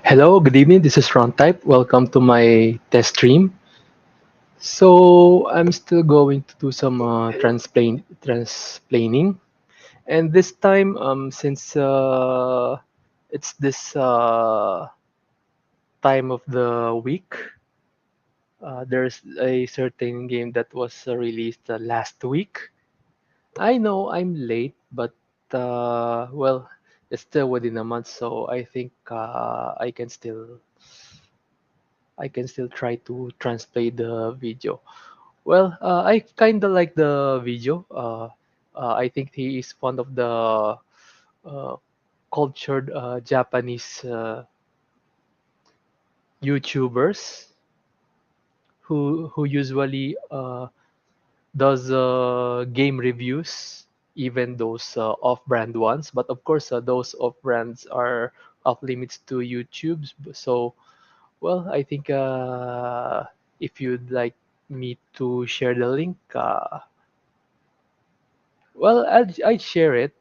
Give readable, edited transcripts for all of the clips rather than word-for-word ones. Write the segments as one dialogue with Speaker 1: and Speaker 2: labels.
Speaker 1: Hello, good evening. This is Ron Type. Welcome to my test stream. So I'm still going to do some transplaining, and this time, since it's this time of the week, there's a certain game that was released last week. I know I'm late, but well, it's still within a month, so I think I can still try to translate the video. Well, I kind of like the video. I think he is one of the uh, cultured Japanese YouTubers who usually does game reviews, even those off-brand ones. But of course, those off-brands are off limits to YouTube. So, well, I think if you'd like me to share the link, well, I'd share it.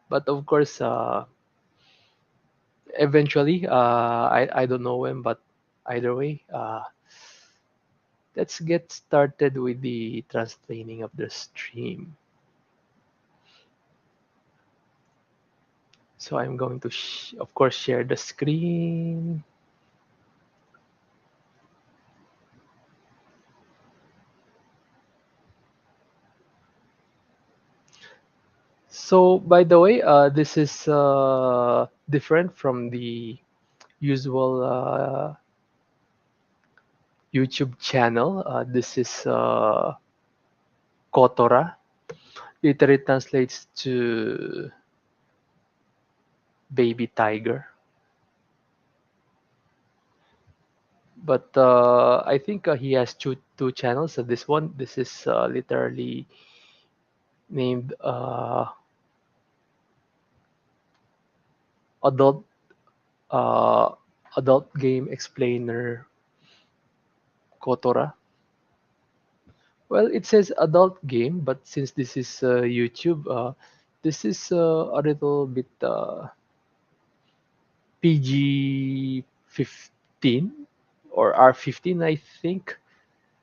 Speaker 1: But of course, eventually, I don't know when, but either way, let's get started with the translating of the stream. So I'm going to, of course, share the screen. So, by the way, this is different from the usual YouTube channel. This is Kotora. Literally translates to baby tiger. But I think he has two channels. So this is literally named adult uh, adult game explainer Kotora. Well, it says adult game, but since this is YouTube, this is a little bit PG 15 or R15, I think.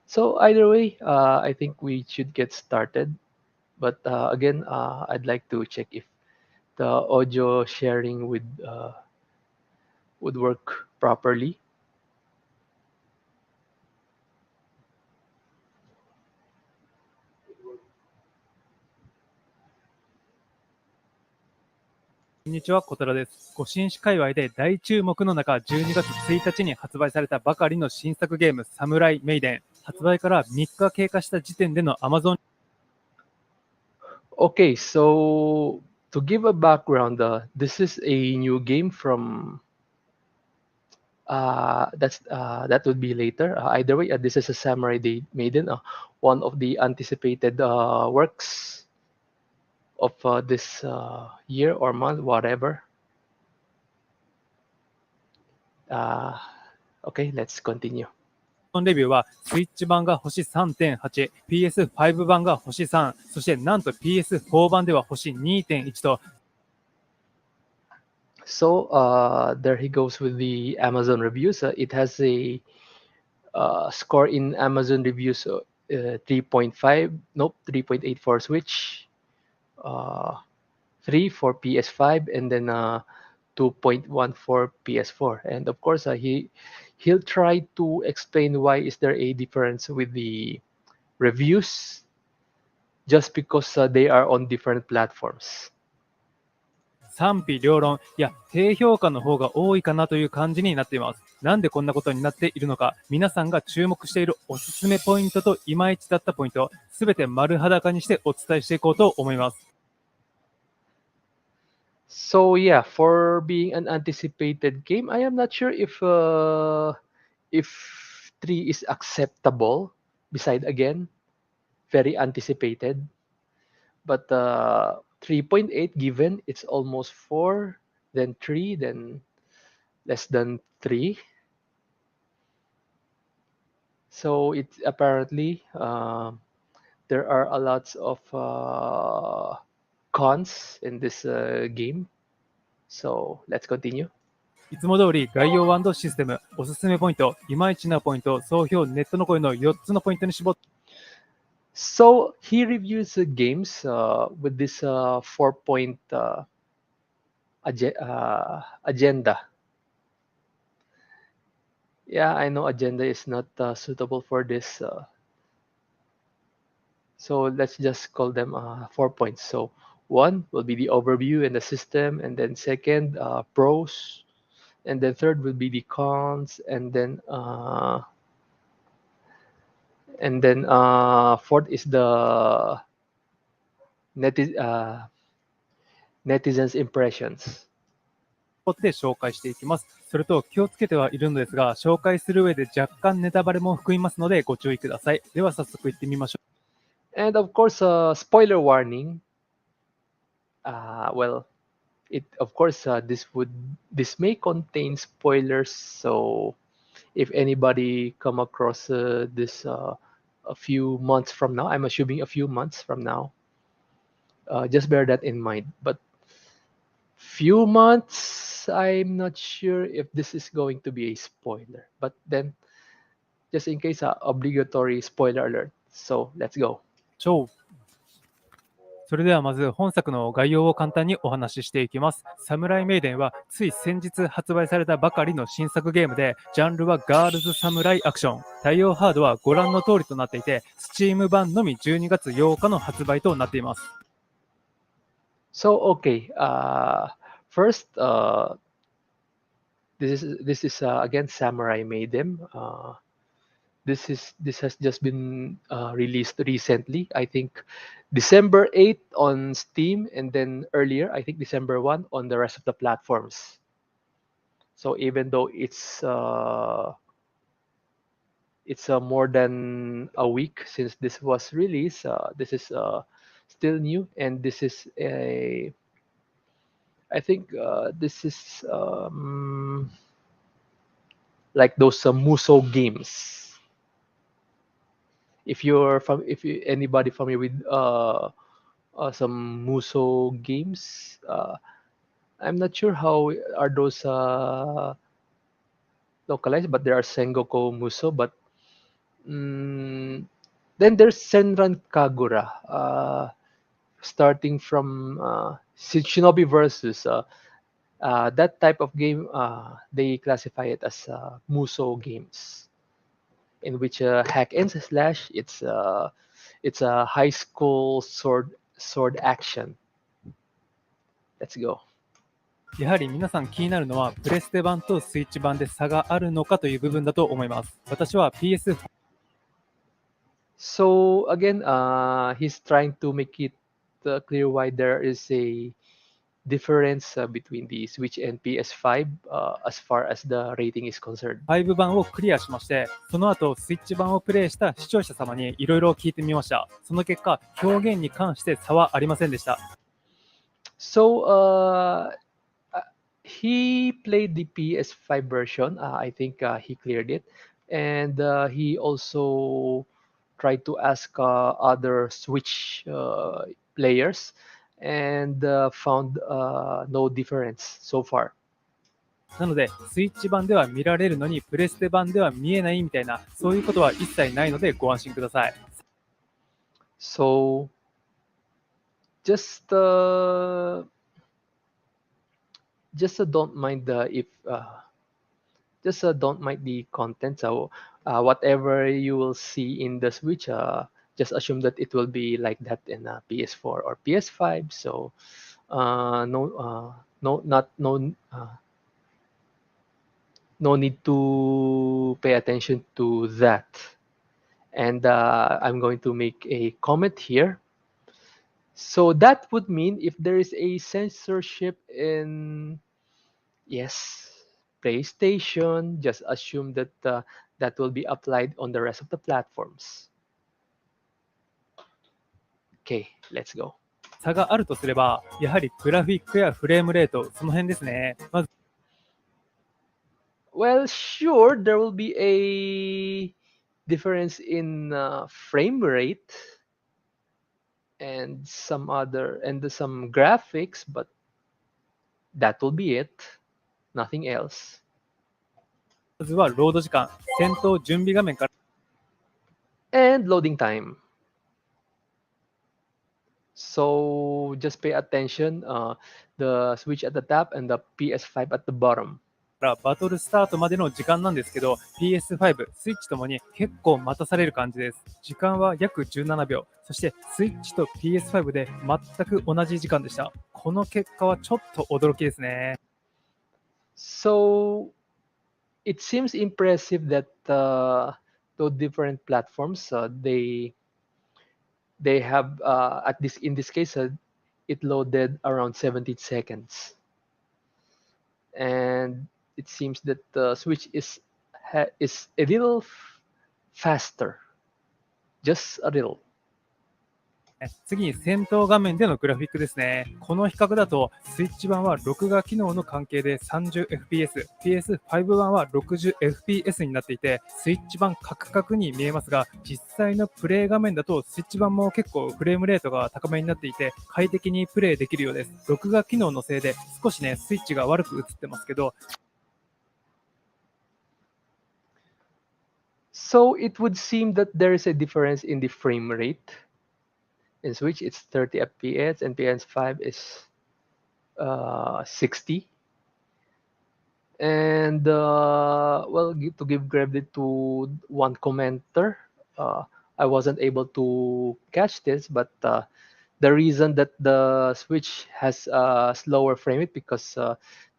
Speaker 1: So either way, I think we should get started. But again, I'd like to check if the audio sharing would work properly.
Speaker 2: こんにちは、小虎です。ご新種界隈で大注目の中、12月1日に発売されたばかりの新作ゲーム、サムライメイデン。発売から3日経過した時点での Amazon
Speaker 1: Okay, so to give a background, this is a new game from that would be later. Either way, this is a Samurai Maiden, one of the anticipated works of this year or month, whatever. Uh, okay, let's continue.
Speaker 2: レビューは、スイッチ版が星3.8、PS5 版が星3、そしてなんと PS4 版では星2.1と、
Speaker 1: So there he goes with the Amazon reviews. It has a score in Amazon reviews 3.5, nope, 3.8 for Switch, uh, 3 for PS5, and then 2.1 for PS4. And of course, he'll try to explain why is there a difference with the reviews just because they are on different platforms.
Speaker 2: 賛否両論、いや、低評価の方が多いかなという感じになっています。なんでこんなことになっているのか、皆さんが注目しているおすすめポイントといまいちだったポイント、すべて丸裸にしてお伝えしていこうと思います。
Speaker 1: So yeah, for being an anticipated game, I am not sure if 3 is acceptable. Beside again, very anticipated. But 3.8 given it's almost 4, then 3, then less than 3. So it's apparently there are a lots of cons in this game. So let's continue.
Speaker 2: いつも通り概要&システム、おすすめポイント、いまいちなポイント、総評、ネットの声の4つのポイントに絞って、
Speaker 1: So he reviews games with this 4-point agenda. Yeah, I know agenda is not suitable for this. So let's just call them 4 points. So one will be the overview and the system, and then second, pros, and then third will be the cons, and then fourth is the netiz netizens' impressions.
Speaker 2: 紹介していきます。それと気をつけてはいるのですが、紹介する上で若干ネタバレも含みますのでご注意ください。では早速いってみましょう。
Speaker 1: And of course, spoiler warning. Well, of course this may contain spoilers. So if anybody come across this a few months from now, I'm assuming a few months from now, just bear that in mind. But few months, I'm not sure if this is going to be a spoiler. But then, just in case, obligatory spoiler alert. So let's go.
Speaker 2: それではまず本作の概要を簡単にお話ししていきます。サムライメイデンはつい先日発売されたばかりの新作ゲームで、ジャンルはガールズサムライアクション。対応ハードはご覧の通りとなっていて、Steam 版のみ12月8日の発売となっています。
Speaker 1: So okay, first, this is again Samurai Maiden. This has just been released recently. I think December 8th on Steam, and then earlier, I think December 1 on the rest of the platforms. So even though it's more than a week since this was released, this is still new, and this is I think this is like those Muso games. If anybody familiar with some Muso games, I'm not sure how are those localized, but there are Sengoku Muso. But then there's Senran Kagura, starting from Shinobi versus that type of game. They classify it as Muso games, in which hack and slash. It's a high school sword action. Let's go.
Speaker 2: やはり皆さん気になるのはプレステ版とスイッチ版で差があるのかという部分だと思います。私は PS4
Speaker 1: So again, he's trying to make it clear why there is a difference between the Switch and PS5 as far as the rating is concerned.
Speaker 2: 版をクリアしまして、その後スイッチ版をプレイした視聴者様にいろいろ聞いてみました。その結果、表現に関して差はありませんでした。
Speaker 1: So he played the PS5 version. I think he cleared it, and he also tried to ask other Switch players, and found no difference so far.
Speaker 2: なので、スイッチ版では見られるのに、プレステ版では見えないみたいな、そういうことは一切ないのでご安心ください。
Speaker 1: So just don't mind don't mind the content. So whatever you will see in the Switch, just assume that it will be like that in PS4 or PS5. So no need to pay attention to that. And I'm going to make a comment here. So that would mean if there is a censorship in, yes, PlayStation, just assume that that will be applied on the rest of the platforms. Okay, let's go.
Speaker 2: 差があるとすれば、やはりグラフィックやフレームレート、その辺ですね。まず
Speaker 1: Well, sure, there will be a difference in frame rate and some graphics, but that will be it. nothing else.
Speaker 2: まずはロード時間、戦闘準備画面から
Speaker 1: And loading time. So just pay attention, the Switch at the top and the PS5 at the bottom.
Speaker 2: バトルスタートまでの時間なんですけど、PS5、スイッチともに結構待たされる感じです。時間は約17秒。そしてスイッチと PS5 で全く同じ時間でした。この結果はちょっと驚きですね。
Speaker 1: So it seems impressive that the different platforms they have at this in this case it loaded around 17 seconds, and it seems that the Switch is a little faster, just a little.
Speaker 2: 次に戦闘画面でのグラフィックですね。この比較だと、スイッチ版は録画機能の関係で 30fps、PS5 版は 60fps になっていて、スイッチ版カクカクに見えますが、実際のプレイ画面だとスイッチ版も結構フレームレートが高めになっていて、快適にプレイできるようです。録画機能のせいで少しね、スイッチが悪く映ってますけど、
Speaker 1: So it would seem that there is a difference in the frame rate. In Switch, it's 30 FPS, and PS5 is 60. And well, to give credit to one commenter, uh, I wasn't able to catch this, but the reason that the Switch has a slower frame rate because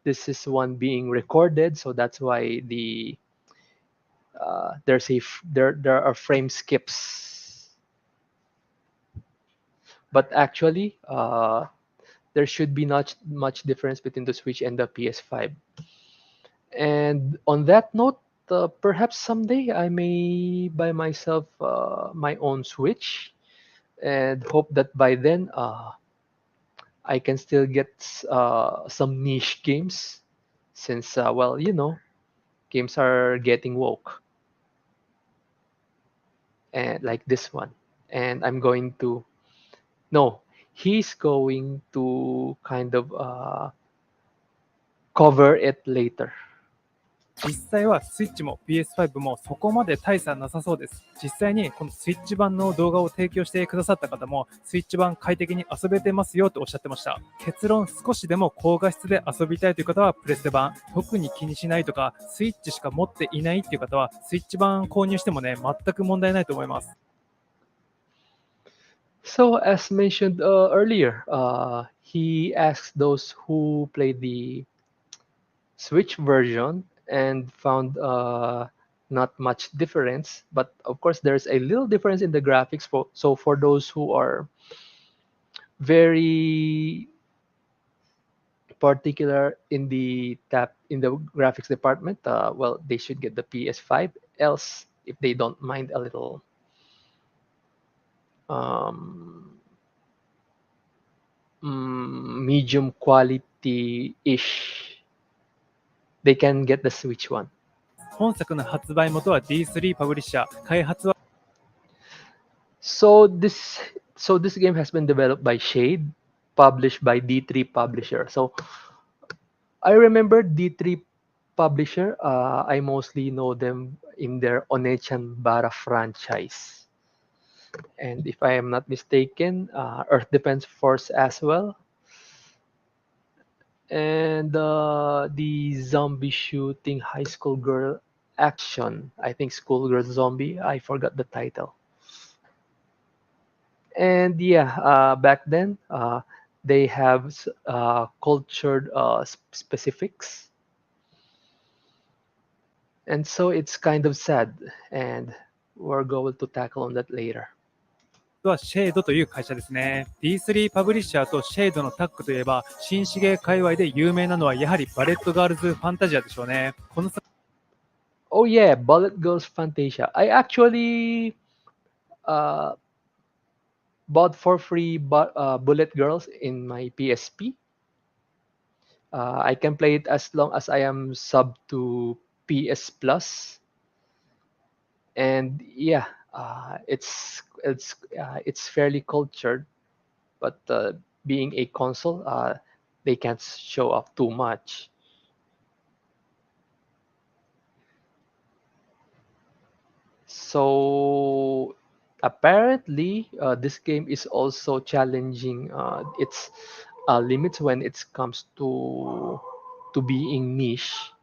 Speaker 1: this is one being recorded, so that's why there are frame skips. But actually, there should be not much difference between the Switch and the PS5. And on that note, perhaps someday I may buy myself my own Switch, and hope that by then I can still get some niche games, since well, games are getting woke, and like this one. And I'm going to no, he's going to kind of cover it later.
Speaker 2: 実際はスイッチも PS5 もそこまで大差なさそうです。実際にこのスイッチ版の動画を提供してくださった方も、スイッチ版快適に遊べてますよとおっしゃってました。結論、少しでも高画質で遊びたいという方はプレステ版、特に気にしないとか、スイッチしか持っていないっていう方は、スイッチ版購入してもね、全く問題ないと思います。
Speaker 1: So, as mentioned earlier, he asks those who play the Switch version and found not much difference. But of course, there's a little difference in the graphics. So, for those who are very particular in the graphics department, well, they should get the PS5. Else, if they don't mind a little um, medium quality ish, they can get the Switch one.
Speaker 2: 本作の発売元は D3 パブリッシャー、開発は
Speaker 1: So this game has been developed by Shade, published by D3 Publisher. So I remember D3 Publisher. I mostly know them in their Onechan Bara franchise, and if I am not mistaken, Earth Defense Force as well, and the zombie shooting high school girl action. I think Schoolgirl Zombie. I forgot the title. And yeah, back then they have cultured specifics, and so it's kind of sad, and we're going to tackle on that later.
Speaker 2: はシェードという会社ですね。D3 パブリッシャーとシェードのタッグといえば、新資源界隈で有名なのはやはりバレットガールズファンタジアでしょうね。この
Speaker 1: Oh yeah, Bullet Girls Fantasia. I actually uh, bought for free Bullet Girls in my PSP. I can play it as long as I am sub to PS Plus, and yeah, it's fairly cultured, but being a console, they can't show off too much. So apparently, this game is also challenging its limits when it comes to being niche.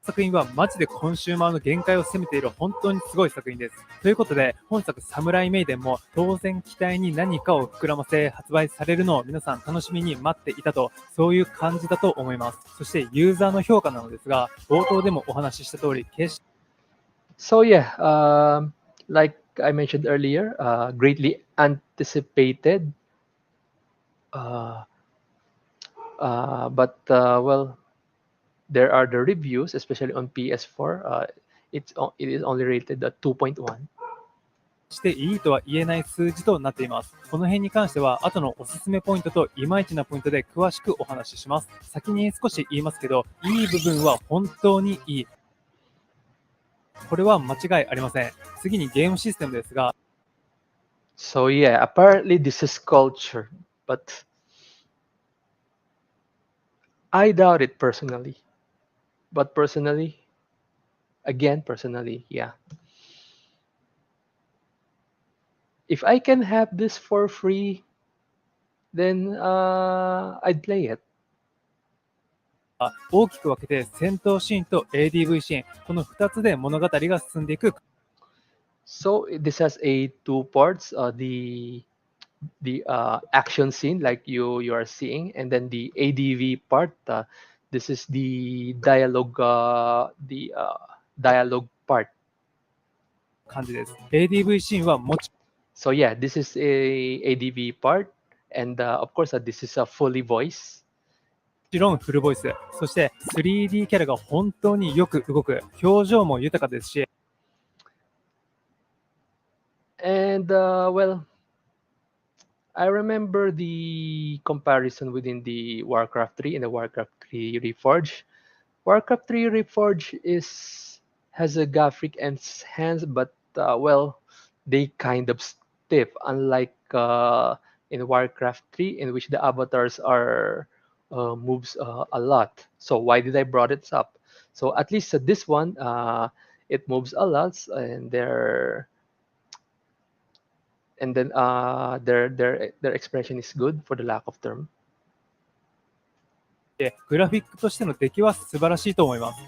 Speaker 2: 作品はマジでコンシューマーの限界を攻めている本当にすごい作品です。ということで、本作サムライメイデンも当然期待に何かを膨らませ発売されるのを皆さん楽しみに待っていたと、そういう感じだと思います。そしてユーザーの評価なのですが、冒頭でもお話しした通り、決して
Speaker 1: So yeah, like I mentioned earlier, greatly anticipated. Uh, but well, there are the reviews, especially on PS4. It is only rated at 2.1.
Speaker 2: していいとは言えない数字となっています。この辺に関しては、後のおすすめポイントといまいちなポイントで詳しくお話しします。先に少し言いますけど、いい部分は本当にいい。これは間違いありません。次にゲームシステムですが、
Speaker 1: So yeah, apparently this is culture, but I doubt it personally. But personally, again, personally, yeah. If I can have this for free, then I'd play it.
Speaker 2: 大きく分けて戦闘シーンと ADV シーン、この2つで物語が進んでいく。
Speaker 1: So this has a two parts: the action scene, like you are seeing, and then the ADV part. This is the dialogue part.
Speaker 2: 感じです。ADV シーンはもち
Speaker 1: So yeah, this is a ADV part, and of course, this is a fully voice.
Speaker 2: ろんフルボイス、そして 3D キャラが本当によく動く、表情も豊かですし、
Speaker 1: And well, I remember the comparison within the Warcraft 3 and the Warcraft 3 Reforged. Warcraft 3 Reforged has a graphic enhance, but well, they kind of stiff, unlike in Warcraft 3, in which the avatars are moves a lot. So why did I brought it up? So at least this one, it moves a lot, and then their expression is good, for the lack of term.
Speaker 2: グラフィックとしての出来は素晴らしいと思います。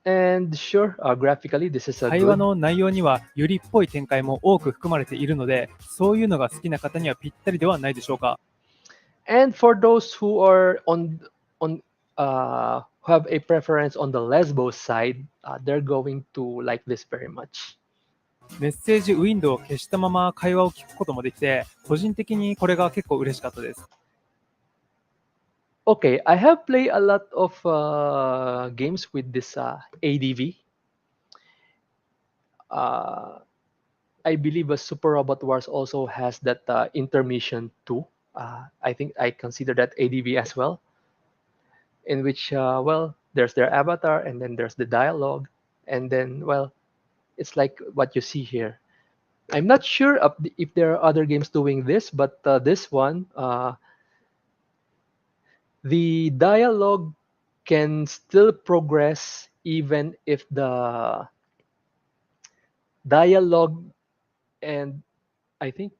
Speaker 1: And sure, graphically, this is a
Speaker 2: 会話
Speaker 1: good.
Speaker 2: の内容にはよりっぽい展開も多く含まれているので、そういうのが好きな方にはぴったりではないでしょうか。
Speaker 1: And for those who are who have a preference on the Lesbos side, they're going to like this very much.
Speaker 2: メッセージウィンドウを消したまま会話を聞くこともできて、個人的にこれが結構嬉しかったです。
Speaker 1: Okay, I have played a lot of games with this ADV. Uh, I believe a Super Robot Wars also has that intermission too. I think I consider that ADV as well, in which well, there's their avatar, and then there's the dialogue, and then well, it's like what you see here. I'm not sure if there are other games doing this, but this one, the dialogue can still progress even if the dialogue, and I think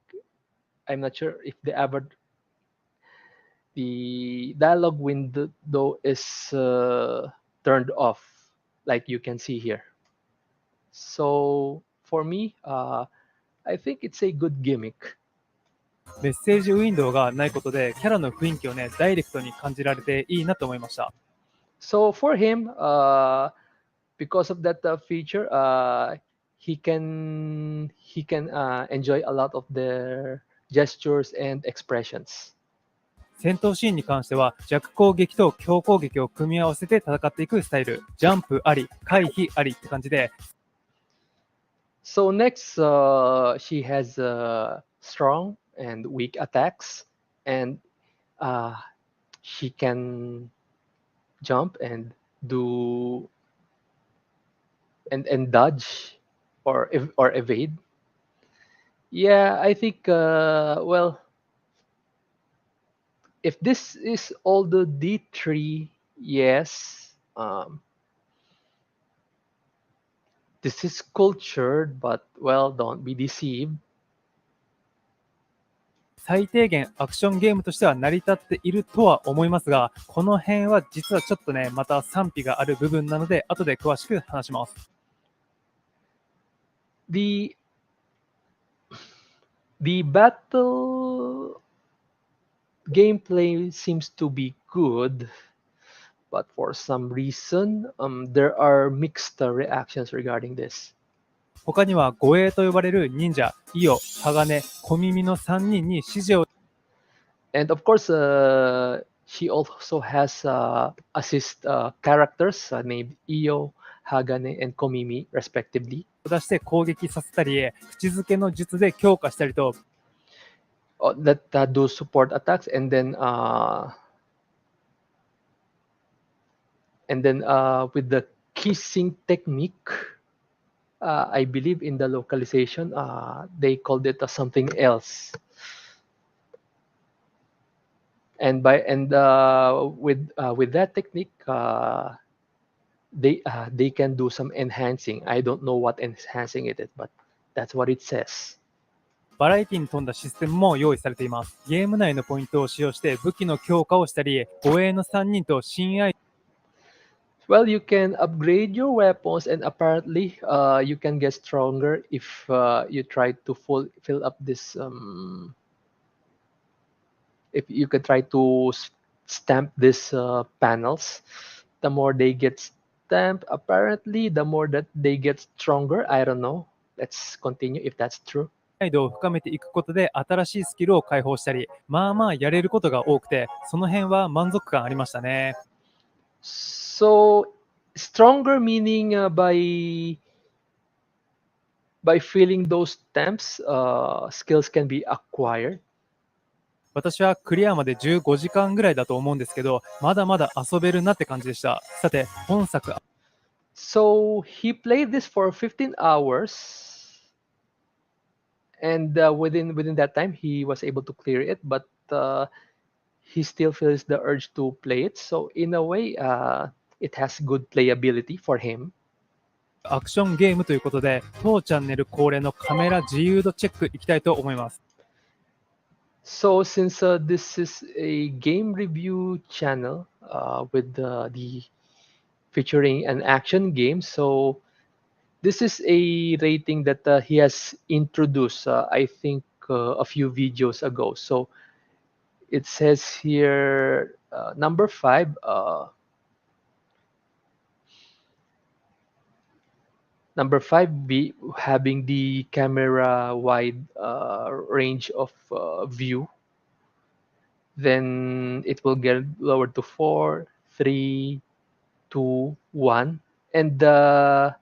Speaker 1: I'm not sure if the dialogue window is turned off, like you can see here. So for me, I think it's a good gimmick.
Speaker 2: メッセージウィンドウがないことで、キャラの雰囲気をね、ダイレクトに感じられていいなと思いました。
Speaker 1: So for him, because of that feature, he can enjoy a lot of their gestures and expressions.
Speaker 2: 戦闘シーンに関しては弱攻撃と強攻撃を組み合わせて戦っていくスタイル、ジャンプあり、回避ありって感じで、
Speaker 1: So next, she has strong and weak attacks, and uh, she can jump and do and dodge or evade. Yeah, I think well, if this is all the D3, yes. This is cultured, but well, don't be deceived.
Speaker 2: 最低限アクションゲームとしては成り立っているとは思いますが、この辺は実はちょっとね、また賛否がある部分なので、後で詳しく話します。
Speaker 1: The battle gameplay seems to be good, but for some reason, there are mixed reactions regarding this.
Speaker 2: 他には護衛と呼ばれる忍者、イオ、鋼、小耳の3人に指示を
Speaker 1: And of course, she also has assist characters named Io, Hagane, and Komimi, respectively.
Speaker 2: 出して攻撃させたり、口づけの術で強化したりと、
Speaker 1: That do support attacks, and then with the kissing technique, I believe in the localization, they called it something else. And with that technique, they can do some enhancing. I don't know what enhancing it is, but that's what it says.
Speaker 2: バラエティに富んだシステムも用意されています。ゲーム内のポイントを使用して武器の強化をしたり、護衛の3人と親愛
Speaker 1: Well, you can upgrade your weapons, and apparently, you can get stronger if you try to fill up this. If you could try to stamp these panels, the more they get stamped, apparently, the more that they get stronger. I don't know. Let's continue if that's true.
Speaker 2: 度を深めていくことで新しいスキルを解放したり、まあまあやれることが多くて、その辺は満足感ありましたね。
Speaker 1: So stronger meaning by filling those stamps, skills can be acquired.
Speaker 2: 私はクリアまで15時間ぐらいだと思うんですけど、まだまだ遊べるなって感じでした。さて、本作。
Speaker 1: So he played this for 15 hours. And within that time, he was able to clear it, but he still feels the urge to play it. So in a way, it has good playability for him.
Speaker 2: アクションゲームということで、当チャンネル恒例のカメラ自由度チェックいきたいと思います。
Speaker 1: So since this is a game review channel with the featuring an action game, so this is a rating that he has introduced, I think, a few videos ago. So it says here number 5. Number 5, be having the camera wide range of view. Then it will get lowered to 4, 3, 2, 1. And the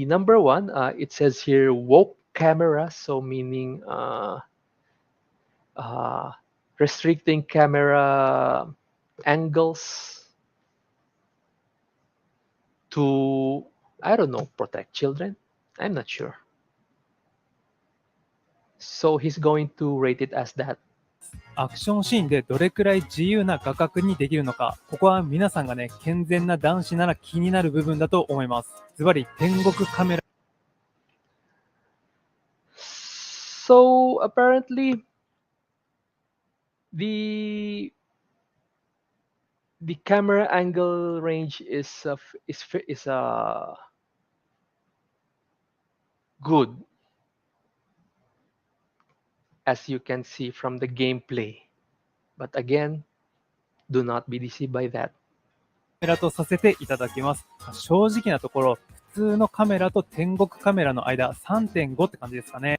Speaker 1: number 1, it says here woke camera, so meaning restricting camera angles to, I don't know, protect children. I'm not sure. So he's going to rate it as that.
Speaker 2: アクションシーンでどれくらい自由な画角にできるのか、ここは皆さんがね、健全な男子なら気になる部分だと思います。ズバリ天国カメラ。
Speaker 1: So apparently, the camera angle range is good, as you can see from the gameplay. But again, do not be deceived by that.
Speaker 2: カメラとさせていただきます。正直なところ、普通のカメラと天国カメラの間 3.5 って感じですかね。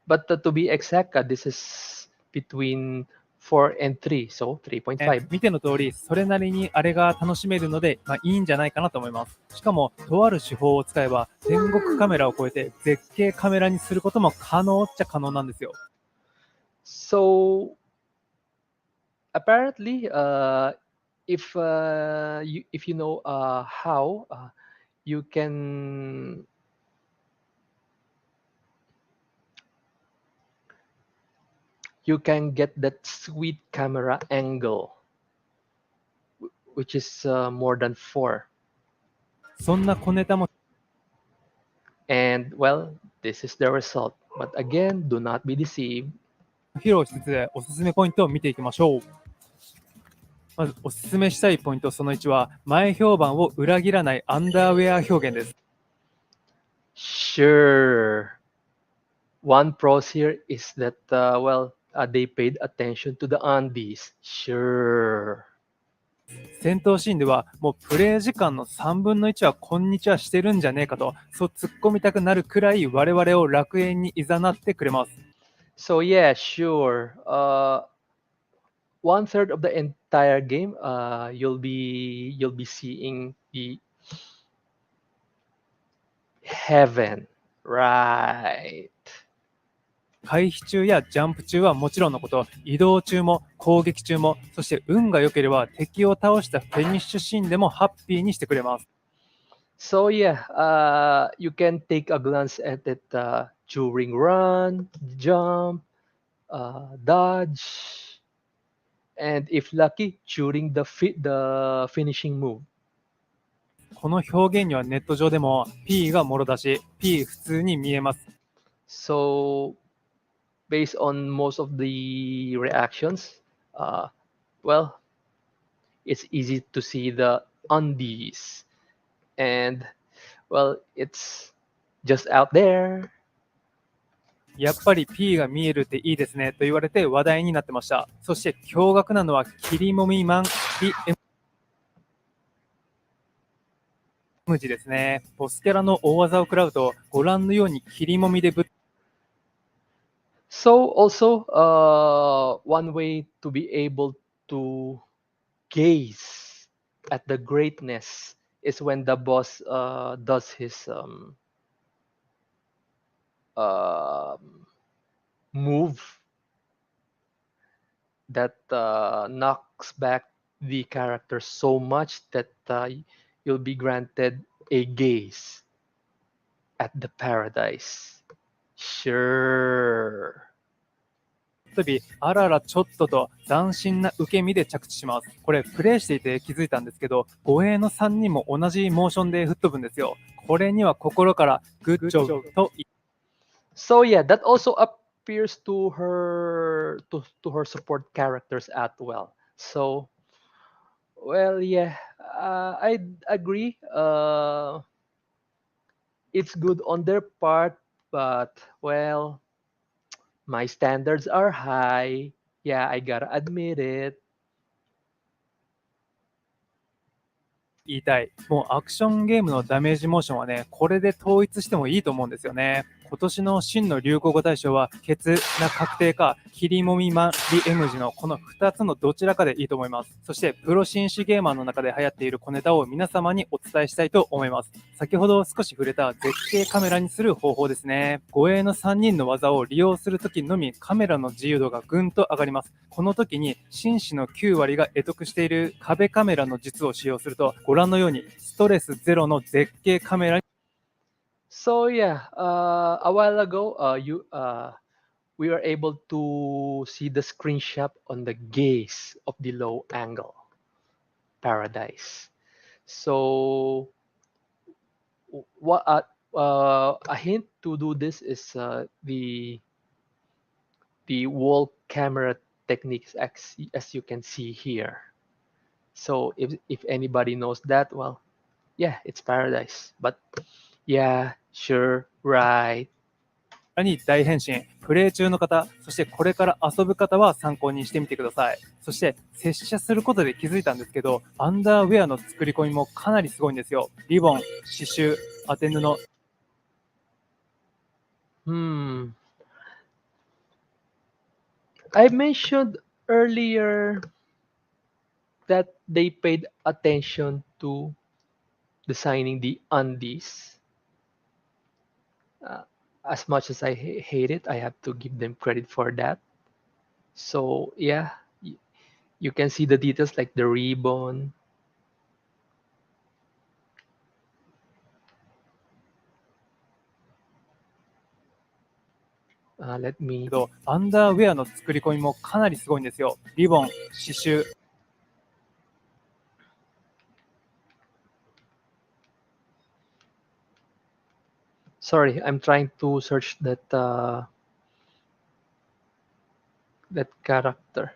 Speaker 1: But to be exact, this is between 4 and 3, so 3.5.
Speaker 2: 見ての通り、それなりにあれが楽しめるので、いいんじゃないかなと思います。しかも、とある手法を使えば、天国カメラを超えて絶景カメラにすることも可能っちゃ可能なんですよ。
Speaker 1: So apparently, if you know how you can get that sweet camera angle, which is more than 4.
Speaker 2: そんな小ネタも
Speaker 1: And well, this is the result. But again, do not be deceived.
Speaker 2: 披露しつつおすすめポイントを見ていきましょう。まずおすすめしたいポイントその1は、前評判を裏切らないアンダーウェア表現です。
Speaker 1: Sure. One pros here is that, they paid attention to the undies. Sure.
Speaker 2: 戦闘シーンではもうプレイ時間の3分の1はこんにちはしてるんじゃねえかと、そう突っ込みたくなるくらい我々を楽園に誘ってくれます。
Speaker 1: So yeah, sure. One third of the entire game, you'll be seeing the heaven, right?
Speaker 2: 回避中やジャンプ中はもちろんのこと、移動中も攻撃中も、そして運が良ければ敵を倒したフィニッシュシーンでもハッピーにしてくれます。
Speaker 1: So yeah, you can take a glance at it during run, jump, dodge, and if lucky, during the finishing move.
Speaker 2: この表現にはネット上でも P がもろ出し、P 普通に見えます。
Speaker 1: So based on most of the reactions, uh, well, it's easy to see the undies, and well, it's just out there.
Speaker 2: やっぱり P が見えるっていいですねと言われて話題になってました。そして驚愕なのは切りもみマンリエムジですね。ボスキャラの大技を食らうとご覧のように切りもみで
Speaker 1: So also, one way to be able to gaze at the greatness is when the boss does his move that knocks back the character so much that you'll be granted a gaze at the paradise. Sure.
Speaker 2: 飛びあららちょっとと斬新な受け身で着地します。これプレイしていて気づいたんですけど、護衛の3人も同じモーションで吹っ飛ぶんですよ。これには心からグッジョブと
Speaker 1: So yeah, that also appears to her support characters as well. So well, yeah, I agree. It's good on their part, but well, my standards are high. Yeah, I gotta admit it.
Speaker 2: 言いたい。もうアクションゲームのダメージモーションはね、これで統一してもいいと思うんですよね。今年の真の流行語大賞は、ケツな確定か、切りもみマンリエムジのこの2つのどちらかでいいと思います。そして、プロ紳士ゲーマーの中で流行っている小ネタを皆様にお伝えしたいと思います。先ほど少し触れた絶景カメラにする方法ですね。護衛の3人の技を利用するときのみカメラの自由度がぐんと上がります。この時に紳士の9割が得得している壁カメラの術を使用すると、ご覧のようにストレスゼロの絶景カメラに
Speaker 1: So yeah, a while ago, we were able to see the screenshot on the gaze of the low angle paradise. So what a hint to do this is the wall camera techniques as you can see here. So if anybody knows that, well, yeah, it's paradise. But yeah, sure, right.
Speaker 2: に大変身。プレイ中の方、そしてこれから遊ぶ方は参考にしてみてください。そして接写することで気づいたんですけど、アンダーウェアの作り込みもかなりすごいんですよ。リボン、刺繍、当て布。
Speaker 1: I mentioned earlier that they paid attention to designing the undies. As much as I hate it, I have to give them credit for that. So yeah, you can see the details like the ribbon. Let me.
Speaker 2: アンダーウェアの作り込みもかなりすごいんですよ。リボン、刺繍。
Speaker 1: Sorry, I'm trying to search that character.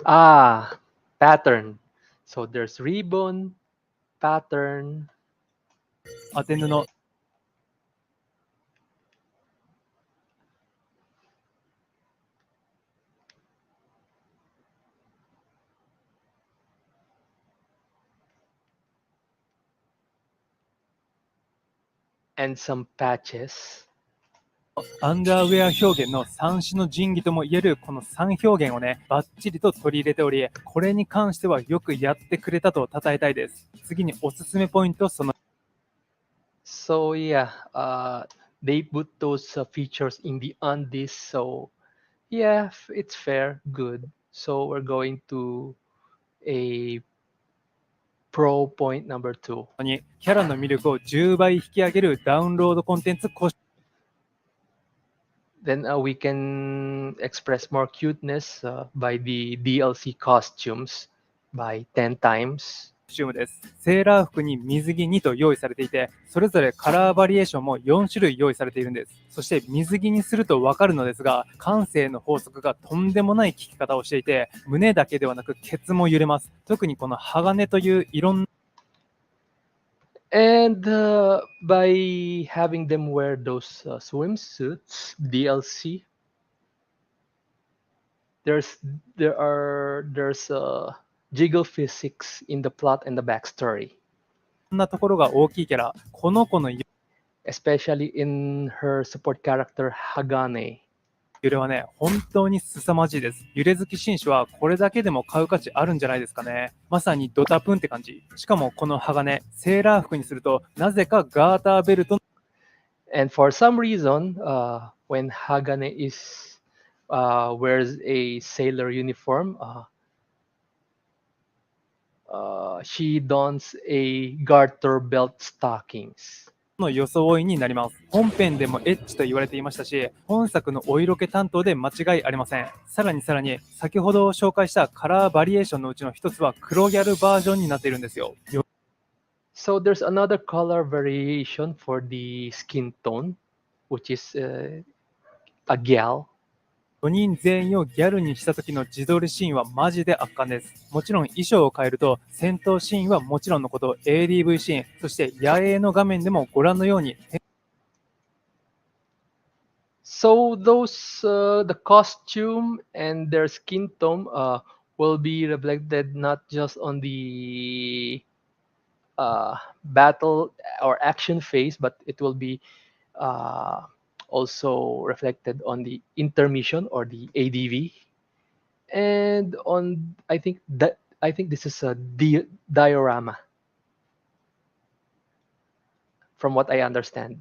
Speaker 1: Ah, pattern. So there's ribbon, pattern,
Speaker 2: 当て布、
Speaker 1: and some patches.
Speaker 2: アンダーウェア表現の三種の神器ともいえるこの3表現をね、バッチリと取り入れており、これに関してはよくやってくれたと称えたいです。次におすすめポイント、その
Speaker 1: So yeah, they put those features in the undies. So yeah, it's fair, good. So we're going to a pro point number 2.
Speaker 2: にキャラの魅力を10倍引き上げるダウンロードコンテンツコス
Speaker 1: Then we can express more cuteness by the DLC costumes by 10 times.
Speaker 2: チュームです。セーラー服に水着2と用意されていて、それぞれカラーバリエーションも4種類用意されているんです。そして水着にするとわかるのですが、感性の法則がとんでもない効き方をしていて、胸だけではなくケツも揺れます。特にこの鋼といういろんな
Speaker 1: And by having them wear those swimsuits, DLC, there's there's jiggle physics in the plot and the backstory,
Speaker 2: なところが大きいキャラ、この子の
Speaker 1: especially in her support character Hagane.
Speaker 2: 揺れはね、本当に凄まじいです。揺れ好き紳士はこれだけでも買う価値あるんじゃないですかね。まさにドタプンって感じ。しかもこの鋼、セーラー服にすると、なぜかガーターベルト
Speaker 1: And for some reason, when Hagane is wears a sailor uniform, she dons a garter belt stockings.
Speaker 2: の装いになります。本編でもエッチと言われていましたし、本作のお色気担当で間違いありません。さらに先ほど紹介したカラーバリエーションのうちの一つは黒ギャルバージョンになっているんですよ。
Speaker 1: So there's another color variation for the skin tone, which is a gal.
Speaker 2: 4人全員をギャルにした時の自撮りシーンはマジで圧巻です。もちろん衣装を変えると戦闘シーンはもちろんのこと ADV シーン、そして野営の画面でもご覧のように
Speaker 1: So those the costume and their skin tone will be reflected not just on the battle or action phase, but it will be uh, also reflected on the intermission or the ADV, and on I think this is a diorama, from what I understand.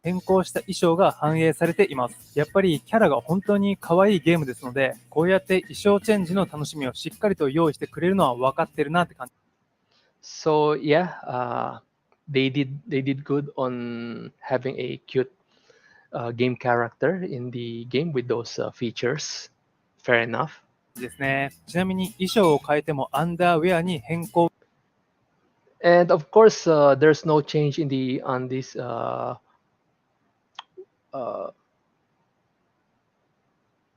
Speaker 2: 変更した衣装が反映されています。やっぱりキャラが本当に可愛いゲームですので、こうやって衣装チェンジの楽しみをしっかりと用意してくれるのは分かってるなって感じ。
Speaker 1: So yeah, they did good on having a cute game character in the game with those features. Fair enough.
Speaker 2: ですね。ちなみに衣装を変えてもアンダーウェアに変更
Speaker 1: And of course, there's no change in the on this uh,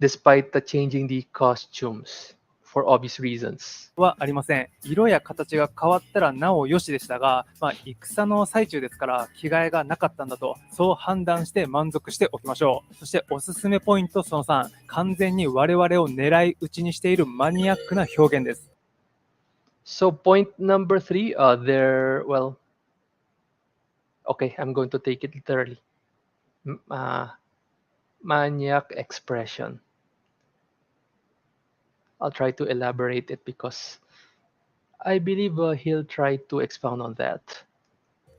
Speaker 1: despite the changing the costumes for obvious reasons.
Speaker 2: はありません。色や形が変わったらなおよしでしたが、戦の最中ですから着替えがなかったんだと、そう判断して満足しておきましょう。そしておすすめポイントその3、完全に我々を狙い撃ちにしているマニアックな表現です。
Speaker 1: So point number 3, there, well, okay, I'm going to take it literally. Maniac expression. I'll try to elaborate it because I believe he'll try to expound on that.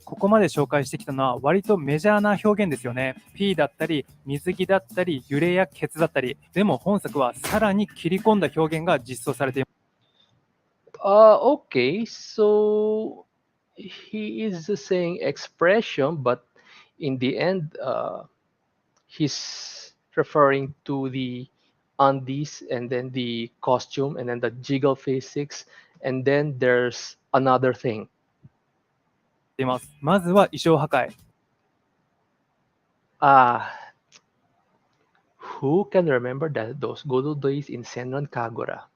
Speaker 2: ここまで紹介してきたのは割とメジャーな表現ですよね。P だったり、水着だったり、揺れやケツだったり。でも本作はさらに切り込んだ表現が実装されています。
Speaker 1: Okay, so he is saying expression, but in the end, he's referring to the undies and then the costume and then the jiggle physics, and then there's another thing.
Speaker 2: まずは衣装破壊。
Speaker 1: Ah, who can remember that those good old days in Senran Kagura?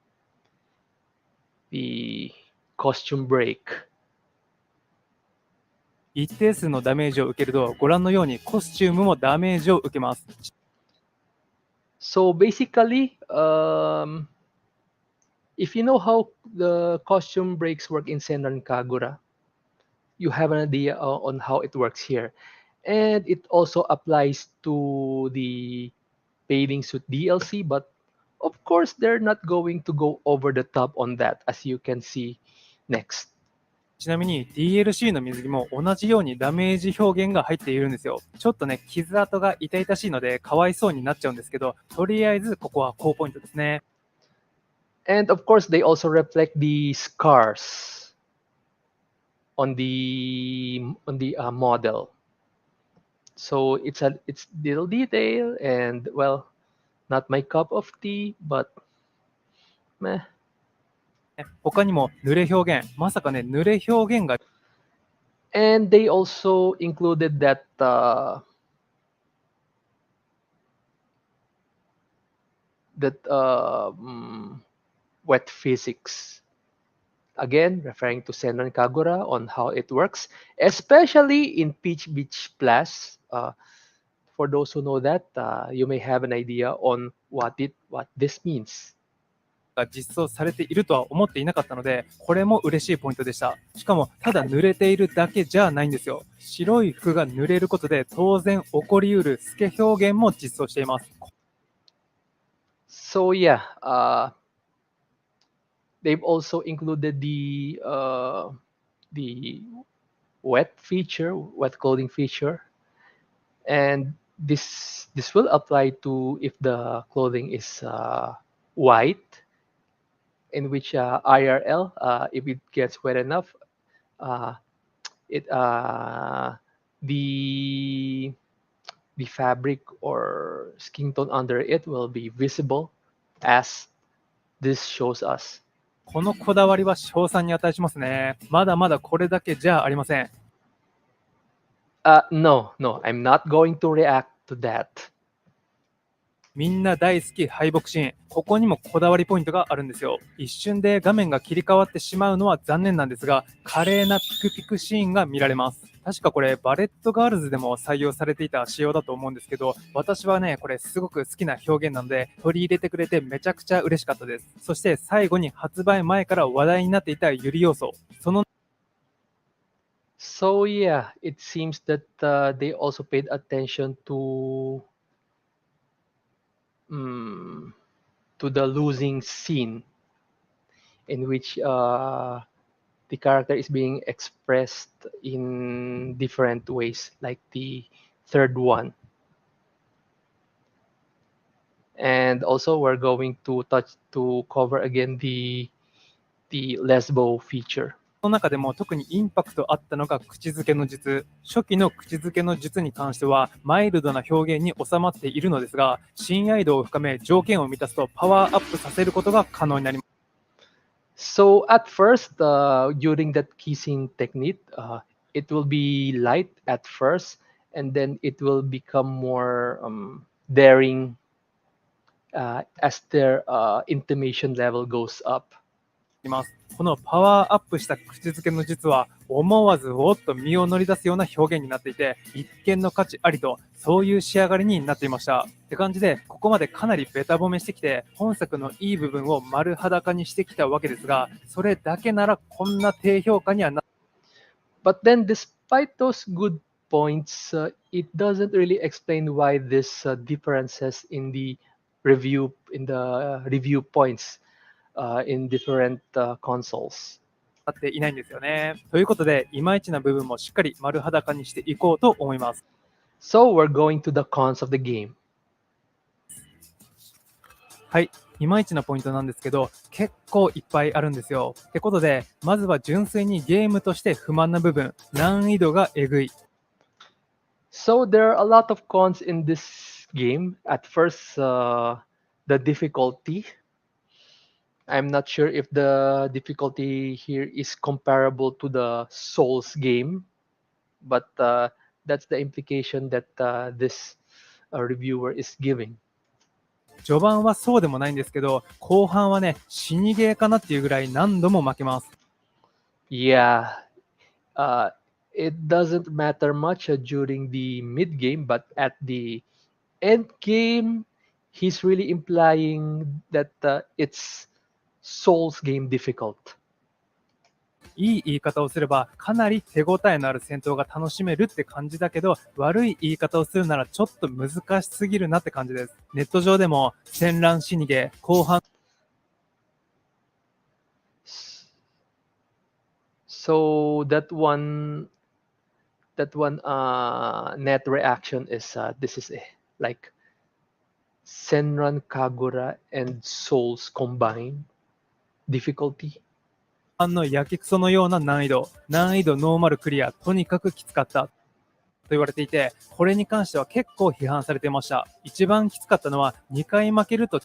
Speaker 1: The costume break.
Speaker 2: 一定数のダメージを受けると、ご覧のようにコスチュームもダメージを受けます。
Speaker 1: So basically, if you know how the costume breaks work in Senran Kagura, you have an idea on how it works here. And it also applies to the bathing suit DLC, but of course, they're not going to go over the top on that, as you can see next.
Speaker 2: ちなみに DLC の水着も同じようにダメージ表現が入っているんですよ。ちょっとね、傷跡が痛々しいのでかわいそうになっちゃうんですけど、とりあえずここは高ポイントですね。
Speaker 1: And of course, they also reflect the scars on the model. So it's little detail, and well, not my cup of tea, but meh.
Speaker 2: 他にも濡れ表現、まさかね、濡れ表現が
Speaker 1: And they also included that wet physics. Again, referring to Senran Kagura on how it works, especially in Peach Beach Plus. For those who know that, you may have an idea on what this means.
Speaker 2: 実装されているとは思っていなかったので、これも嬉しいポイントでした。しかも、ただ濡れているだけじゃないんですよ。白い服が濡れることで当然起こりうる透け表現も実装しています。
Speaker 1: So yeah, they've also included the wet clothing feature, and this will apply to if the clothing is white, in which IRL, if it gets wet enough, uh, it the fabric or skin tone under it will be visible, as this shows us.
Speaker 2: このこだわりは賞賛に値しますね。まだまだこれだけじゃありません。
Speaker 1: No, I'm not going to react to that.
Speaker 2: みんな大好き敗北シーン。ここにもこだわりポイントがあるんですよ。一瞬で画面が切り替わってしまうのは残念なんですが、華麗なピクピクシーンが見られます。確かこれバレットガールズでも採用されていた仕様だと思うんですけど、私はね、これすごく好きな表現なので取り入れてくれてめちゃくちゃ嬉しかったです。そして最後に発売前から話題になっていたユリ要素。
Speaker 1: So yeah, it seems that they also paid attention to the losing scene, in which the character is being expressed in different ways, like the third one. And also, we're going to cover again the lesbo feature.
Speaker 2: その中でも特にインパクトあったのが口づけの術。初期の口づけの術に関してはマイルドな表現に収まっているのですが、親愛度を深め条件を満たすとパワーアップさせることが可能になります。
Speaker 1: So at first, during that kissing technique, it will be light at first, and then it will become more daring as their intimation level goes up.
Speaker 2: このパワーアップした口づけの術は思わずおっと身を乗り出すような表現になっていて、一見の価値ありと、そういう仕上がりになっていました。って感じで、ここまでかなりベタ褒めしてきて、本作のいい部分を丸裸にしてきたわけですが、それだけならこんな低評価にはな。
Speaker 1: But then, despite those good points, it doesn't really explain why this differences in the review points in different consoles.
Speaker 2: っていないんですよね。ということで、いまいちな部分もしっかり丸裸にしていこうと思います。
Speaker 1: So we're going to the cons of the game.
Speaker 2: はい、いまいちなポイントなんですけど、結構いっぱいあるんですよ。ってことで、まずは純粋にゲームとして不満な部分、難易度がえぐい。
Speaker 1: So there are a lot of cons in this game. At first, the difficulty. I'm not sure if the difficulty here is comparable to the Souls game, but that's the implication that this reviewer is giving.
Speaker 2: 序盤はそうでもないんですけど、後半はね、死にゲーかなっていうぐらい何度も負けます。
Speaker 1: Yeah, uh, it doesn't matter much during the mid game, but at the end game, he's really implying that it's Souls game difficult.
Speaker 2: いい言い方をすれば、かなり手応えのある戦闘が楽しめるって感じだけど、悪い言い方をするならちょっと難しすぎるなって感じです。ネット上でも、戦乱死にゲー、後半、
Speaker 1: So that one net reaction is this is like Senran Kagura and Souls combined difficulty.
Speaker 2: のやけくそのような難易度ノーマルクリア、とにかくきつかった。と言われていて、これに関しては結構批判されていました。一番きつかったのは2回負けると。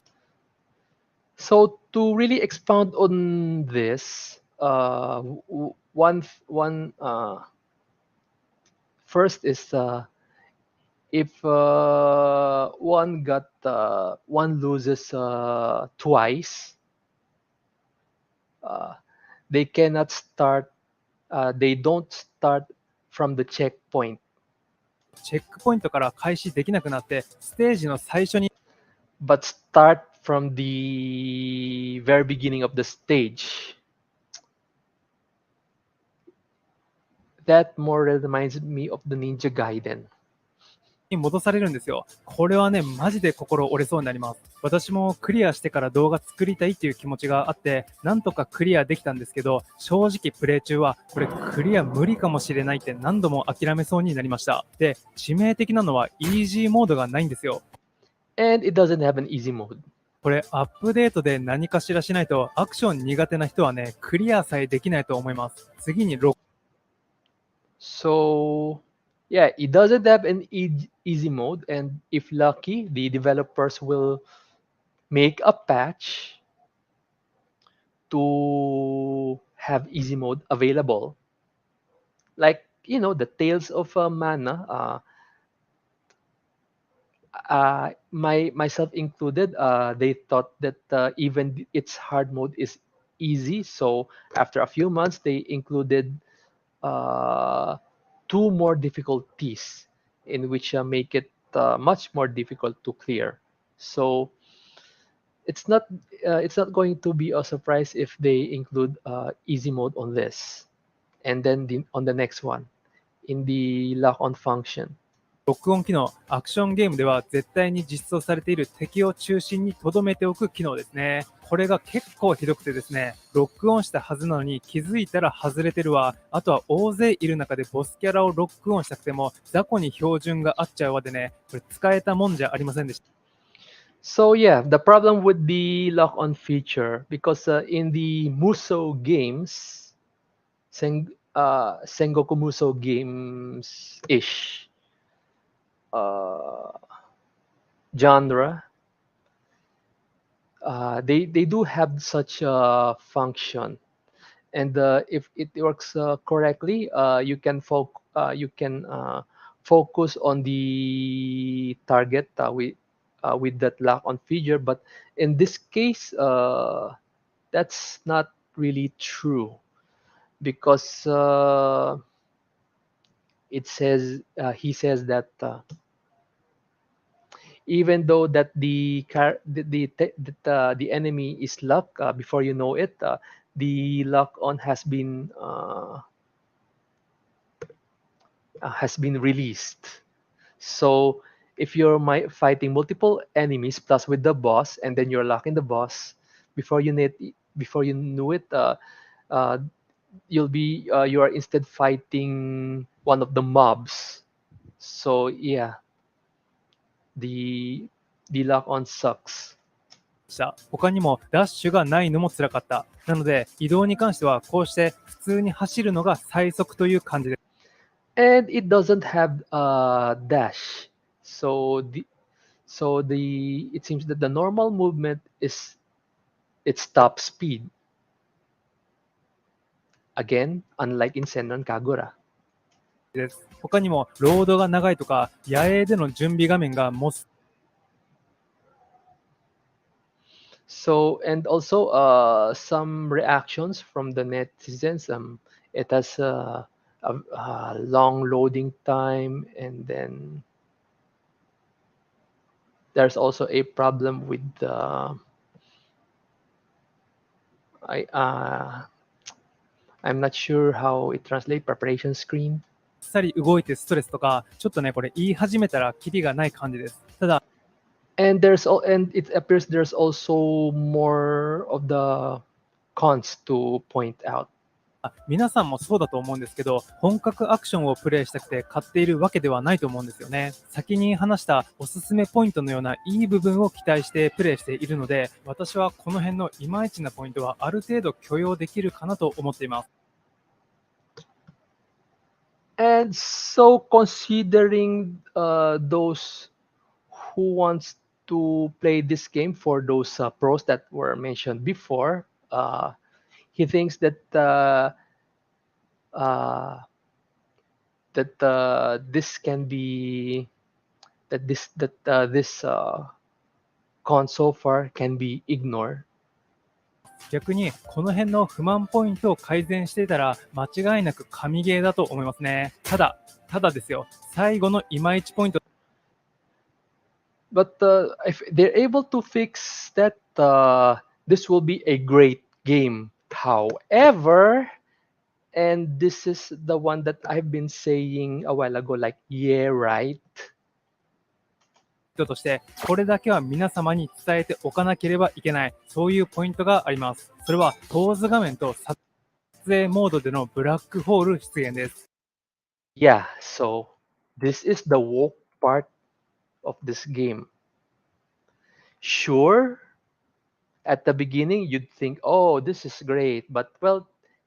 Speaker 1: So to really expound on this, one first is if one loses twice, they cannot start. They don't start from the checkpoint,
Speaker 2: チェックポイントから開始できなくなって、ステージの最初に
Speaker 1: but start from the very beginning of the stage. That more reminds me of the Ninja Gaiden.
Speaker 2: 戻されるんですよ。これはね、マジで心折れそうになります。私もクリアしてから動画作りたいっていう気持ちがあって、なんとかクリアできたんですけど、正直プレイ中は、これクリア無理かもしれないって何度も諦めそうになりました。で、致命的なのはイージーモードがないんですよ。
Speaker 1: And it doesn't have an easy mode.
Speaker 2: これアップデートで何かしらしないと、アクション苦手な人はね、クリアさえできないと思います。次に
Speaker 1: So, yeah, it doesn't have an easy mode, and if lucky, the developers will make a patch to have easy mode available. Like, the Tales of Mana, myself included, they thought that even its hard mode is easy. So after a few months, they included two more difficulties in which make it much more difficult to clear. So it's not going to be a surprise if they include easy mode on this, and then on the next one in the lock on function.
Speaker 2: 録音機能、アクションゲームでは絶対に実装されている敵を中心に留めておく機能ですね。これが結構ひどくてですね、ロックオンしたはずなのに気づいたら外れてるわ。あとは大勢いる中でボスキャラをロックオンしたくても雑魚に標準が合っちゃうわでね、これ使えたもんじゃありませんでした。
Speaker 1: So yeah, the problem with the lock-on feature, because in the Muso games, Sengoku Muso games ish genre, they do have such a function, and if it works correctly, you can focus on the target with that lock on feature. But in this case, that's not really true, because he says that even though that the enemy is locked, before you know it, the lock on has been released. So if you're fighting multiple enemies plus with the boss, and then you're locking the boss, before you knew it, uh, you are instead fighting one of the mobs. So yeah, the the lock on sucks.
Speaker 2: 他にもダッシュがないのも辛かった。なので移動に関してはこうして普通に走るのが最速という感じです。
Speaker 1: And it doesn't have a dash. So it seems that the normal movement is its top speed. Again, unlike in Senran Kagura.
Speaker 2: 他にもロードが長いとか野営での準備画面がも
Speaker 1: So and also some reactions from the netizens. It has a long loading time, and then there's also a problem with the I'm not sure how it translates preparation screen.
Speaker 2: っさり動いてストレスとかちょっとねこれ言い始めたらキリがない感じです。ただ
Speaker 1: And it appears there's also more of the cons to point out.
Speaker 2: 皆さんもそうだと思うんですけど、本格アクションをプレイしたくて買っているわけではないと思うんですよね。先に話したおすすめポイントのようないい部分を期待してプレイしているので、私はこの辺のいまいちなポイントはある程度許容できるかなと思っています。
Speaker 1: And so considering those who wants to play this game for those pros that were mentioned before, he thinks that uh, this can be this con so far can be ignored.
Speaker 2: 逆にこの辺の不満ポイントを改善していたら間違いなく神ゲーだと思いますね。ただですよ、最後のいまいちポイント
Speaker 1: But if they're able to fix that, this will be a great game. However, and this is the one that I've been saying a while ago, like, yeah, right.
Speaker 2: としてこれだけは皆様に伝えておかなければいけない、そういうポイントがあります。それはポーズ画面と撮影モードでのブラックホール出現です。
Speaker 1: Yeah, so this is the woke part of this game. Sure, at the beginning you'd think, oh, this is great, but well,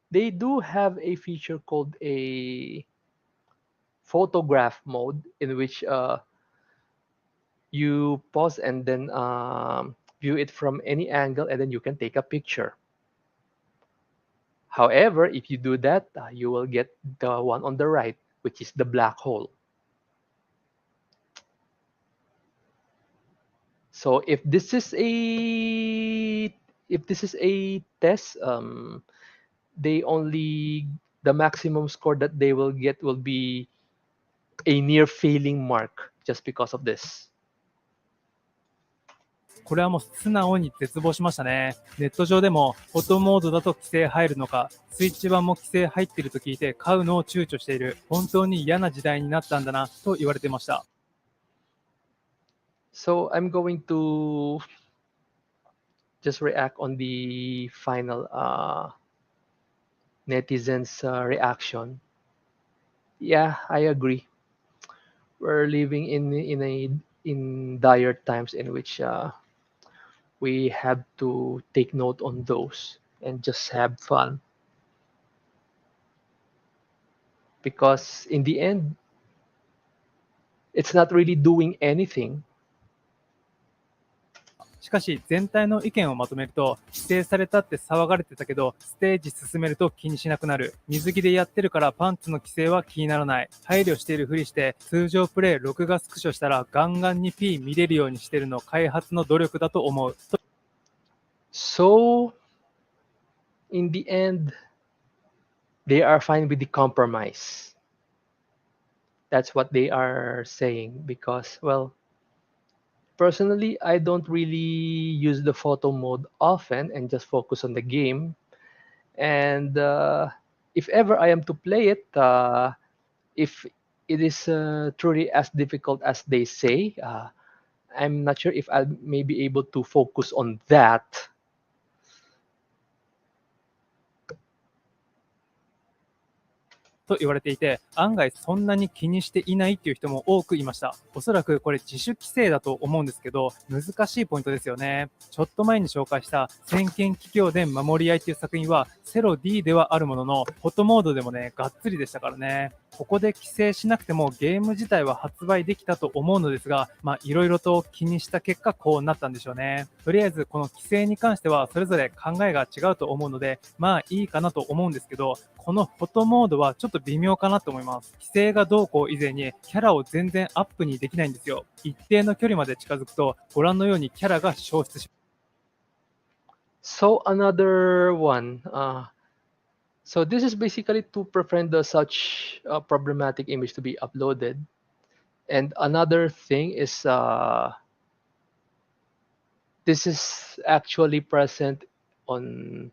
Speaker 1: they do have a feature called a photograph mode in which you pause and then view it from any angle, and then you can take a picture. However, if you do that, you will get the one on the right, which is the black hole. So if this is a test, the maximum score that they will get will be a near failing mark just because of this.
Speaker 2: これはもう素直に絶望しましたね。ネット上でもフォトモードだと規制入るのか、スイッチ版も規制入っていると聞いて買うのを躊躇している、本当に嫌な時代になったんだなと言われてました。
Speaker 1: So I'm going to just react on the final netizens reaction. Yeah, I agree. We're living in dire times in which we have to take note on those and just have fun. Because in the end, it's not really doing anything.
Speaker 2: しかし全体の意見をまとめると、規制されたって騒がれてたけど、ステージ進めると気にしなくなる。水着でやってるからパンツの規制は気にならない。配慮しているふりして、通常プレイ録画スクショしたらガンガンに P 見れるようにしてるの開発の努力だと思う。
Speaker 1: So, in the end, they are fine with the compromise. That's what they are saying because, well, personally, I don't really use the photo mode often and just focus on the game. And if ever I am to play it, if it is truly as difficult as they say, I'm not sure if I may be able to focus on that.
Speaker 2: と言われていて、案外そんなに気にしていないっていう人も多くいました。おそらくこれ自主規制だと思うんですけど、難しいポイントですよね。ちょっと前に紹介した先見企業で守り合いっていう作品はセロ D ではあるものの、フォトモードでもね、がっつりでしたからね。ここで規制しなくてもゲーム自体は発売できたと思うのですが、いろいろと気にした結果こうなったんでしょうね。とりあえずこの規制に関してはそれぞれ考えが違うと思うので、いいかなと思うんですけど、このフォトモードはちょっと微妙かなと思います。規制がどうこう以前にキャラを全然アップにできないんですよ。一定の距離まで近づくとご覧のようにキャラが消失します。
Speaker 1: So another one. So this is basically to prevent the such problematic image to be uploaded. And another thing is this is actually present on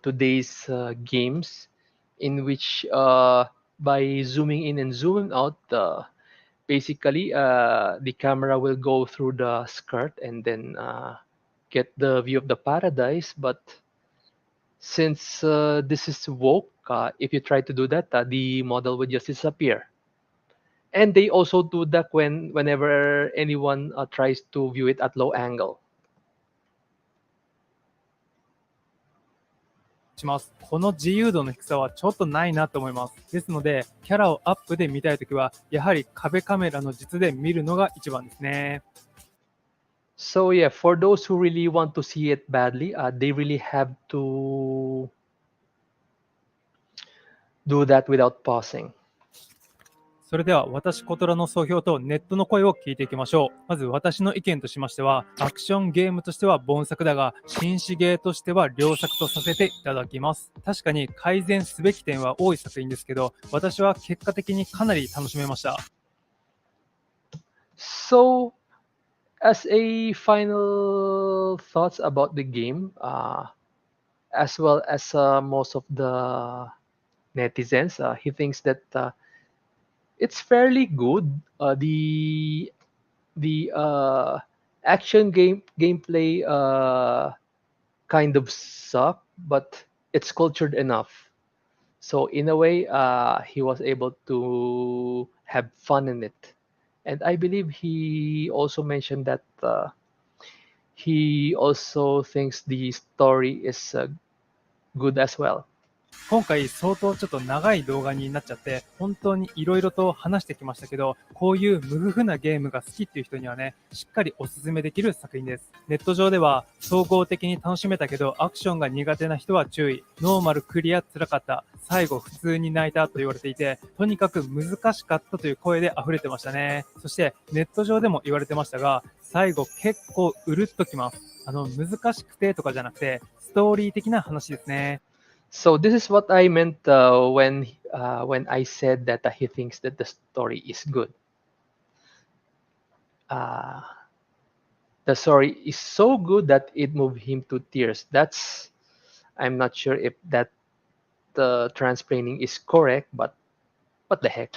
Speaker 1: today's games, in which by zooming in and zooming out, basically the camera will go through the skirt and then get the view of the paradise. But since this is woke, if you try to do that, the model would just disappear. And they also do that whenever anyone tries to view it at low angle.
Speaker 2: この自由度の低さはちょっとないなと思います。ですので、キャラをアップで見たいときは、やはり壁カメラの実で見るのが一番ですね。
Speaker 1: So yeah, for those who really want to see it badly, they really have to do that without pausing.
Speaker 2: それでは私コトラの総評とネットの声を聞いていきましょう。まず私の意見としましては、アクションゲームとしては凡作だが、新種ゲーとしては良作とさせていただきます。確かに改善すべき点は多い作品ですけど、私は結果的にかなり楽しめました。
Speaker 1: So, as a final thoughts about the game, as well as most of the netizens, he thinks that it's fairly good. The action gameplay kind of suck, but it's cultured enough. So in a way, he was able to have fun in it. And I believe he also mentioned that he also thinks the story is good as well.
Speaker 2: 今回相当ちょっと長い動画になっちゃって本当にいろいろと話してきましたけど、こういう無夫なゲームが好きっていう人にはね、しっかりおすすめできる作品です。ネット上では総合的に楽しめたけどアクションが苦手な人は注意、ノーマルクリア辛かった、最後普通に泣いたと言われていて、とにかく難しかったという声で溢れてましたね。そしてネット上でも言われてましたが、最後結構うるっときます。難しくてとかじゃなくてストーリー的な話ですね。
Speaker 1: So this is what I meant when I said that he thinks that the story is good. Uh, the story is so good that it moved him to tears. I'm not sure if that the transplaining is correct, but what the heck.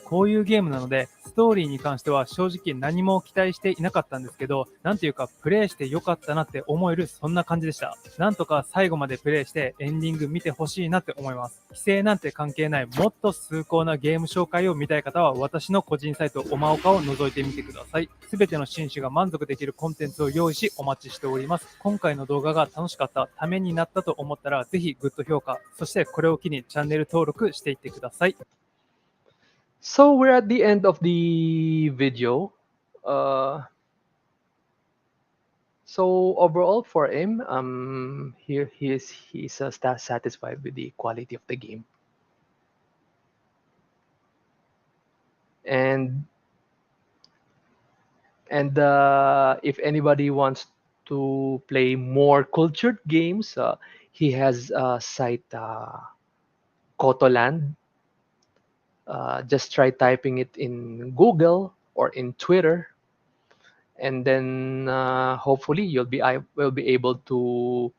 Speaker 2: こういうゲームなので、ストーリーに関しては正直何も期待していなかったんですけど、なんていうかプレイしてよかったなって思えるそんな感じでした。なんとか最後までプレイしてエンディング見てほしいなって思います。規制なんて関係ない、もっと崇高なゲーム紹介を見たい方は私の個人サイトおまおかを覗いてみてください。すべての新種が満足できるコンテンツを用意しお待ちしております。今回の動画が楽しかった、ためになったと思ったらぜひグッド評価、そしてこれを機にチャンネル登録していってください。
Speaker 1: So we're at the end of the video. So overall for him, here he's satisfied with the quality of the game. And if anybody wants to play more cultured games, he has a site, Kotoland. Just try typing it in Google or in Twitter, and then hopefully will be able to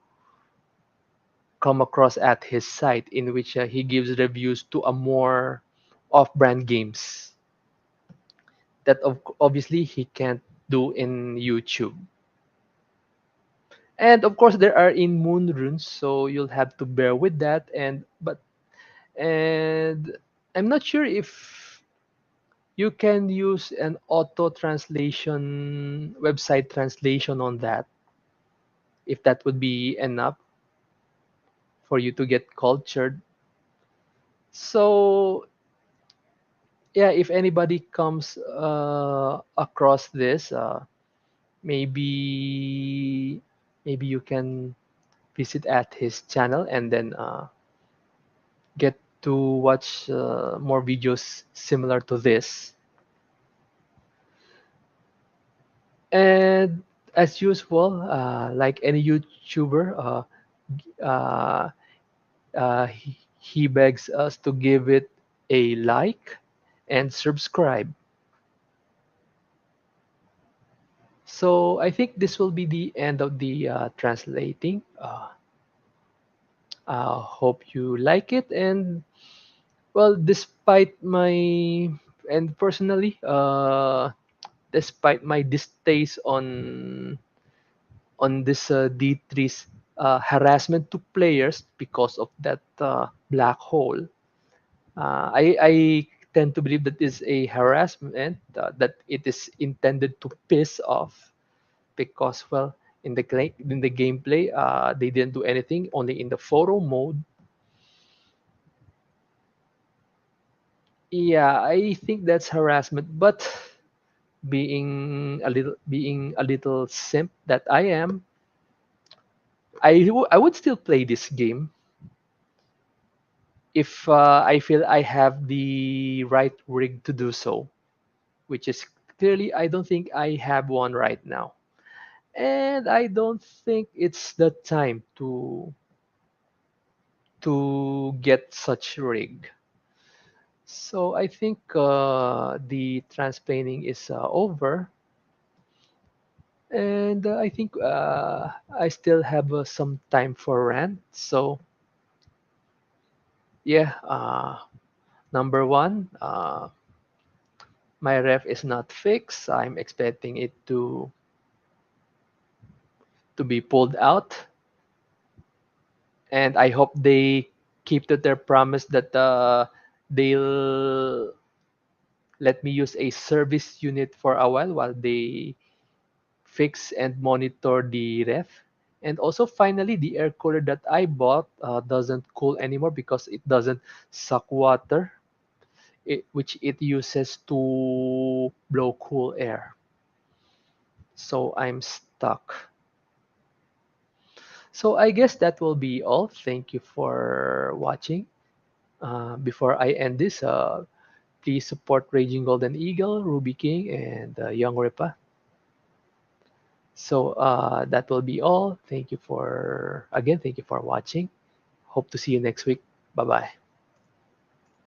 Speaker 1: come across at his site, in which he gives reviews to a more off-brand games that obviously he can't do in YouTube. And of course there are in moon runes, so you'll have to bear with that. But And I'm not sure if you can use an auto translation, website translation on that, if that would be enough for you to get cultured. So yeah, if anybody comes across this, maybe maybe you can visit at his channel and then get to watch more videos similar to this. And as usual, like any YouTuber, uh, he begs us to give it a like and subscribe. So I think this will be the end of the translating. Hope you like it. And well, despite my and personally, despite my distaste on this D3's harassment to players because of that black hole, I tend to believe that is a harassment, that it is intended to piss off because, well, in the gameplay, they didn't do anything, only in the photo mode. Yeah, I think that's harassment, but being a little simp that I am, I would still play this game if I feel I have the right rig to do so, which is clearly I don't think I have one right now. And I don't think it's the time to get such rig. So I think the transplaining is over, and I think I still have some time for rant. So yeah, number one, my ref is not fixed. I'm expecting it to be pulled out, and I hope they keep to their promise that they'll let me use a service unit for a while they fix and monitor the ref. And also, finally, the air cooler that I bought doesn't cool anymore because it doesn't suck water, which it uses to blow cool air. So I'm stuck. So I guess that will be all. Thank you for watching. Before I end this, please support Raging Golden Eagle, Ruby King, and Young Ripa. So that will be all. Thank you for watching. Hope to see you next week. Bye bye.